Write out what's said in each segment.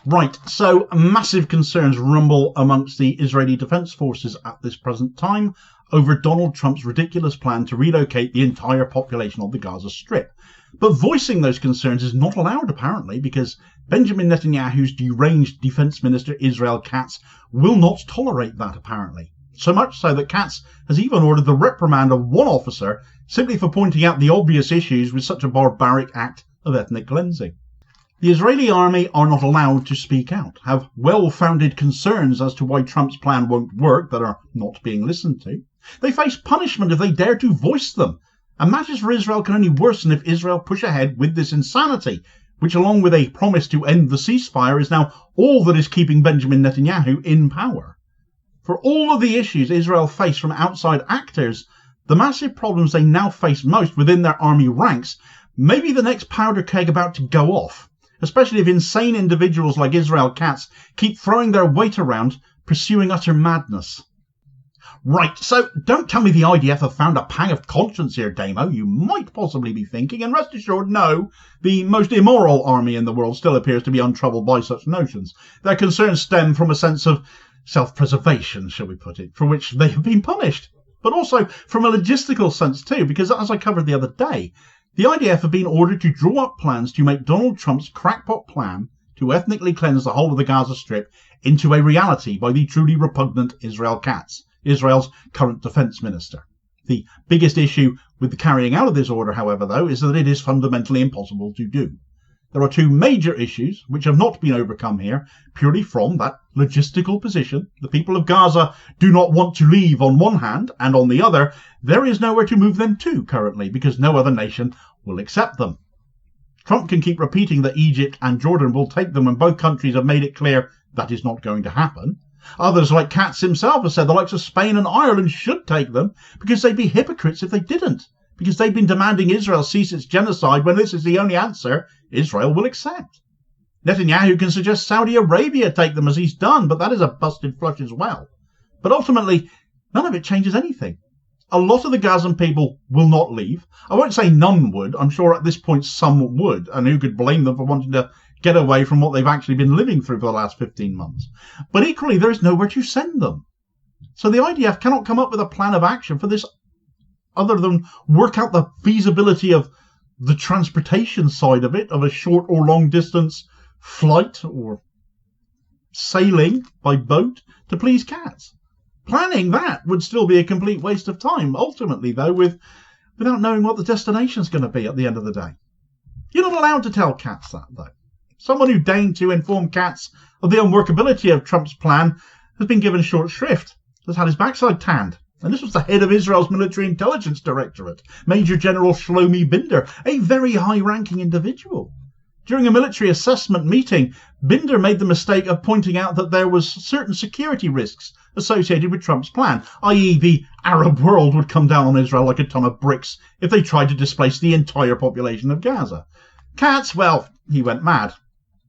Right, so massive concerns rumble amongst the Israeli Defense Forces at this present time over Donald Trump's ridiculous plan to relocate the entire population of the Gaza Strip. But voicing those concerns is not allowed, apparently, because Benjamin Netanyahu's deranged Defense Minister Israel Katz will not tolerate that, apparently. So much so that Katz has even ordered the reprimand of one officer simply for pointing out the obvious issues with such a barbaric act of ethnic cleansing. The Israeli army are not allowed to speak out, have well-founded concerns as to why Trump's plan won't work that are not being listened to. They face punishment if they dare to voice them, and matters for Israel can only worsen if Israel push ahead with this insanity, which along with a promise to end the ceasefire is now all that is keeping Benjamin Netanyahu in power. For all of the issues Israel face from outside actors, the massive problems they now face most within their army ranks may be the next powder keg about to go off, especially if insane individuals like Israel Katz keep throwing their weight around, pursuing utter madness. Right, so don't tell me the IDF have found a pang of conscience here, Damo, you might possibly be thinking, and rest assured, no, the most immoral army in the world still appears to be untroubled by such notions. Their concerns stem from a sense of self-preservation, shall we put it, for which they have been punished, but also from a logistical sense too, because as I covered the other day, the IDF have been ordered to draw up plans to make Donald Trump's crackpot plan to ethnically cleanse the whole of the Gaza Strip into a reality by the truly repugnant Israel Katz, Israel's current defense minister. The biggest issue with the carrying out of this order, however, though, is that it is fundamentally impossible to do. There are two major issues which have not been overcome here, purely from that logistical position. The people of Gaza do not want to leave on one hand, and on the other, there is nowhere to move them to currently, because no other nation will accept them. Trump can keep repeating that Egypt and Jordan will take them when both countries have made it clear that is not going to happen. Others, like Katz himself, have said the likes of Spain and Ireland should take them because they'd be hypocrites if they didn't, because they've been demanding Israel cease its genocide when this is the only answer Israel will accept. Netanyahu can suggest Saudi Arabia take them as he's done, but that is a busted flush as well. But ultimately, none of it changes anything. A lot of the Gazan people will not leave. I won't say none would. I'm sure at this point some would, and who could blame them for wanting to get away from what they've actually been living through for the last 15 months. But equally, there is nowhere to send them. So the IDF cannot come up with a plan of action for this other than work out the feasibility of the transportation side of it, of a short or long distance flight or sailing by boat to please Katz. Planning that would still be a complete waste of time, ultimately, though, without knowing what the destination's going to be at the end of the day. You're not allowed to tell Katz that, though. Someone who deigned to inform Katz of the unworkability of Trump's plan has been given short shrift, has had his backside tanned. And this was the head of Israel's military intelligence directorate, Major General Shlomi Binder, a very high-ranking individual. During a military assessment meeting, Binder made the mistake of pointing out that there was certain security risks associated with Trump's plan, i.e. the Arab world would come down on Israel like a ton of bricks if they tried to displace the entire population of Gaza. Katz, well, he went mad.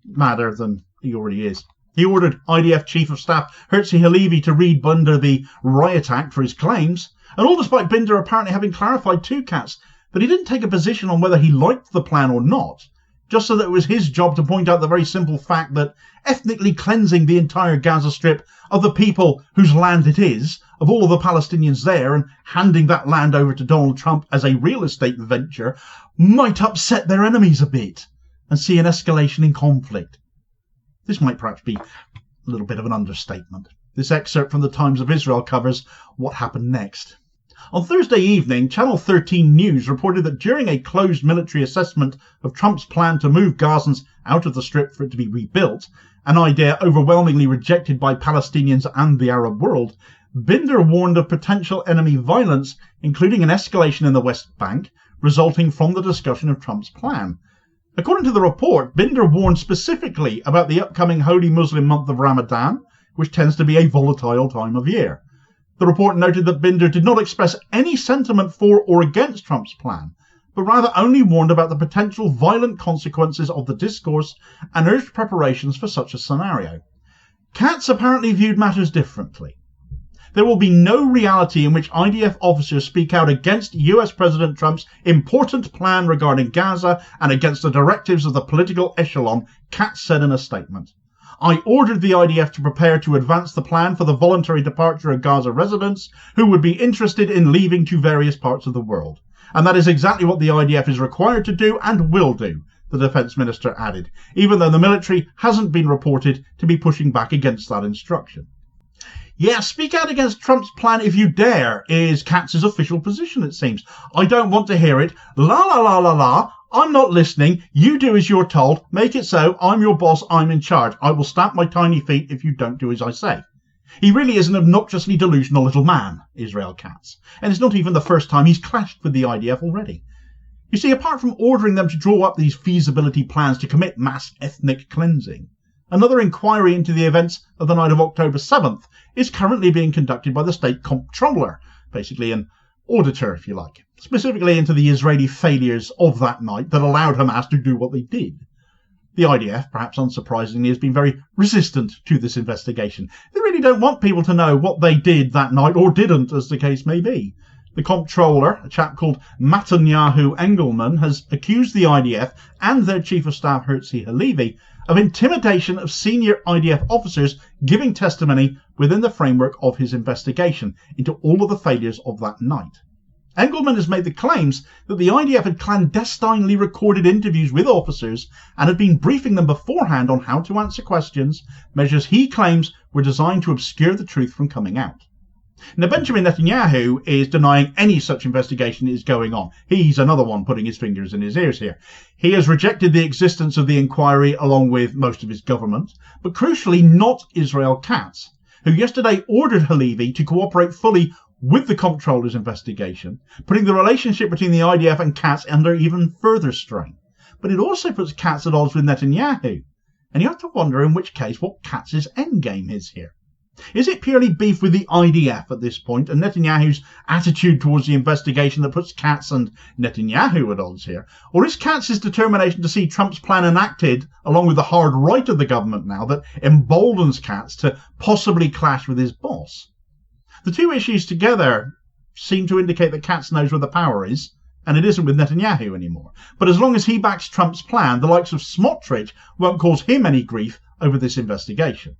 Madder than he already is. He ordered IDF Chief of Staff Herzi Halevi to read Binder the Riot Act for his claims, and all despite Binder apparently having clarified to Katz that he didn't take a position on whether he liked the plan or not, just so that it was his job to point out the very simple fact that ethnically cleansing the entire Gaza Strip of the people whose land it is, of all of the Palestinians there, and handing that land over to Donald Trump as a real estate venture might upset their enemies a bit and see an escalation in conflict. This might perhaps be a little bit of an understatement. This excerpt from the Times of Israel covers what happened next. On Thursday evening, Channel 13 News reported that during a closed military assessment of Trump's plan to move Gazans out of the Strip for it to be rebuilt, an idea overwhelmingly rejected by Palestinians and the Arab world, Binder warned of potential enemy violence, including an escalation in the West Bank, resulting from the discussion of Trump's plan. According to the report, Binder warned specifically about the upcoming holy Muslim month of Ramadan, which tends to be a volatile time of year. The report noted that Binder did not express any sentiment for or against Trump's plan, but rather only warned about the potential violent consequences of the discourse and urged preparations for such a scenario. Katz apparently viewed matters differently. There will be no reality in which IDF officers speak out against US President Trump's important plan regarding Gaza and against the directives of the political echelon, Katz said in a statement. I ordered the IDF to prepare to advance the plan for the voluntary departure of Gaza residents who would be interested in leaving to various parts of the world. And that is exactly what the IDF is required to do and will do, the Defence Minister added, even though the military hasn't been reported to be pushing back against that instruction. Yeah, speak out against Trump's plan if you dare, is Katz's official position, it seems. I don't want to hear it. La la la la la. I'm not listening. You do as you're told. Make it so. I'm your boss. I'm in charge. I will stamp my tiny feet if you don't do as I say. He really is an obnoxiously delusional little man, Israel Katz. And it's not even the first time he's clashed with the IDF already. You see, apart from ordering them to draw up these feasibility plans to commit mass ethnic cleansing, another inquiry into the events of the night of October 7th is currently being conducted by the state comptroller, basically an auditor, if you like, specifically into the Israeli failures of that night that allowed Hamas to do what they did. The IDF, perhaps unsurprisingly, has been very resistant to this investigation. They really don't want people to know what they did that night, or didn't, as the case may be. The comptroller, a chap called Netanyahu Engelman, has accused the IDF and their Chief of Staff Herzi Halevi of intimidation of senior IDF officers giving testimony within the framework of his investigation into all of the failures of that night. Engelman has made the claims that the IDF had clandestinely recorded interviews with officers and had been briefing them beforehand on how to answer questions, measures he claims were designed to obscure the truth from coming out. Now, Benjamin Netanyahu is denying any such investigation is going on. He's another one putting his fingers in his ears here. He has rejected the existence of the inquiry along with most of his government, but crucially not Israel Katz, who yesterday ordered Halevi to cooperate fully with the comptroller's investigation, putting the relationship between the IDF and Katz under even further strain. But it also puts Katz at odds with Netanyahu, and you have to wonder in which case what Katz's endgame is here. Is it purely beef with the IDF at this point, and Netanyahu's attitude towards the investigation that puts Katz and Netanyahu at odds here? Or is Katz's determination to see Trump's plan enacted, along with the hard right of the government now, that emboldens Katz to possibly clash with his boss? The two issues together seem to indicate that Katz knows where the power is, and it isn't with Netanyahu anymore. But as long as he backs Trump's plan, the likes of Smotrich won't cause him any grief over this investigation.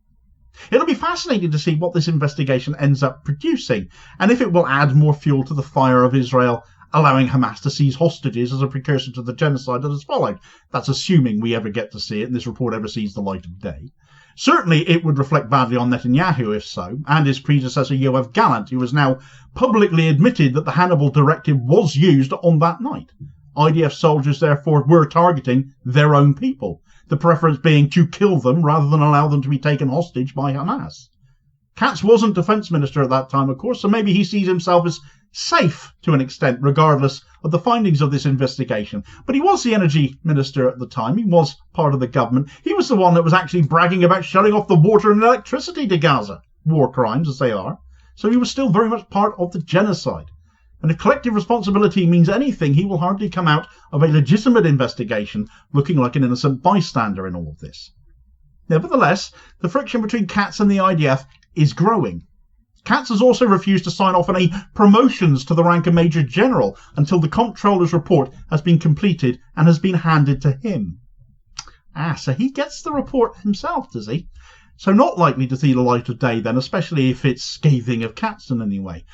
It'll be fascinating to see what this investigation ends up producing, and if it will add more fuel to the fire of Israel, allowing Hamas to seize hostages as a precursor to the genocide that has followed. That's assuming we ever get to see it and this report ever sees the light of day. Certainly it would reflect badly on Netanyahu if so, and his predecessor Yoav Gallant, who has now publicly admitted that the Hannibal Directive was used on that night. IDF soldiers therefore were targeting their own people, the preference being to kill them rather than allow them to be taken hostage by Hamas. Katz wasn't defence minister at that time, of course, so maybe he sees himself as safe to an extent, regardless of the findings of this investigation. But he was the energy minister at the time. He was part of the government. He was the one that was actually bragging about shutting off the water and electricity to Gaza, war crimes as they are. So he was still very much part of the genocide. And if collective responsibility means anything, he will hardly come out of a legitimate investigation looking like an innocent bystander in all of this. Nevertheless, the friction between Katz and the IDF is growing. Katz has also refused to sign off on any promotions to the rank of Major General until the comptroller's report has been completed and has been handed to him. So he gets the report himself, does he? So not likely to see the light of day then, especially if it's scathing of Katz in any way.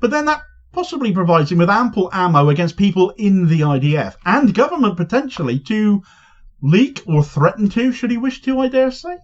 But then that possibly provides him with ample ammo against people in the IDF and government potentially to leak or threaten to, should he wish to, I dare say.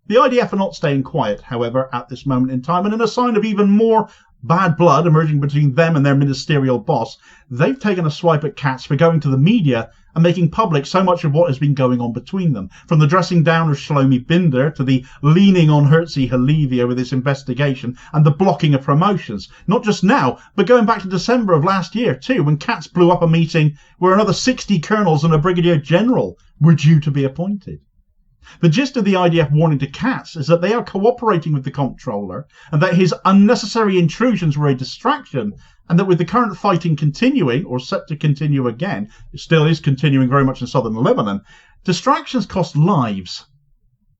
The IDF are not staying quiet, however, at this moment in time, and in a sign of even more bad blood emerging between them and their ministerial boss, they've taken a swipe at Katz for going to the media and making public so much of what has been going on between them, from the dressing down of Shlomi Binder to the leaning on Herzi Halevi over this investigation and the blocking of promotions, not just now, but going back to December of last year too, when Katz blew up a meeting where another 60 colonels and a brigadier general were due to be appointed. The gist of the IDF warning to Katz is that they are cooperating with the comptroller and that his unnecessary intrusions were a distraction, and that with the current fighting continuing, or set to continue again, it still is continuing very much in southern Lebanon, distractions cost lives.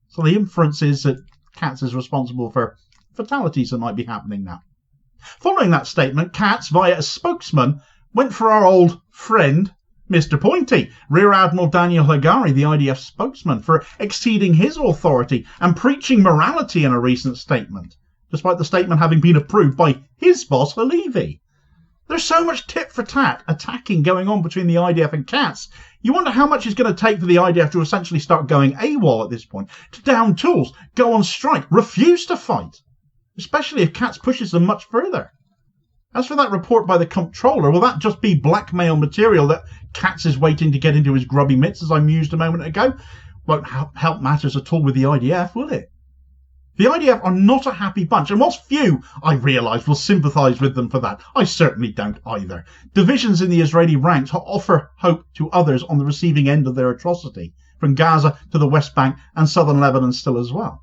So the inference is that Katz is responsible for fatalities that might be happening now. Following that statement, Katz, via a spokesman, went for our old friend, Mr. Pointy, Rear Admiral Daniel Hagari, the IDF spokesman, for exceeding his authority and preaching morality in a recent statement, despite the statement having been approved by his boss, Halevi. There's so much tit-for-tat attacking going on between the IDF and Katz. You wonder how much it's going to take for the IDF to essentially start going AWOL at this point, to down tools, go on strike, refuse to fight, especially if Katz pushes them much further. As for that report by the comptroller, will that just be blackmail material that Katz is waiting to get into his grubby mitts, as I mused a moment ago? Won't help matters at all with the IDF, will it? The IDF are not a happy bunch, and whilst few, I realise, will sympathise with them for that, I certainly don't either. Divisions in the Israeli ranks offer hope to others on the receiving end of their atrocity, from Gaza to the West Bank and southern Lebanon still as well.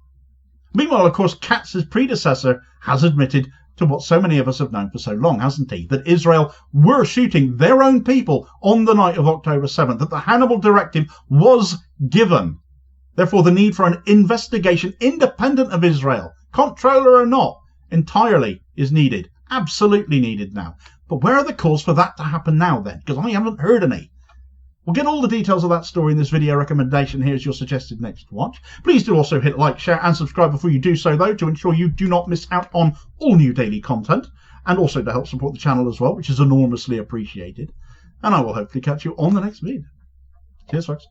Meanwhile, of course, Katz's predecessor has admitted to what so many of us have known for so long, hasn't he? That Israel were shooting their own people on the night of October 7th, that the Hannibal Directive was given. Therefore, the need for an investigation independent of Israel, comptroller or not, entirely is needed. Absolutely needed now. But where are the calls for that to happen now then? Because I haven't heard any. We'll get all the details of that story in this video recommendation. Here's your suggested next watch. Please do also hit like, share and subscribe before you do so, though, to ensure you do not miss out on all new daily content, and also to help support the channel as well, which is enormously appreciated. And I will hopefully catch you on the next video. Cheers, folks.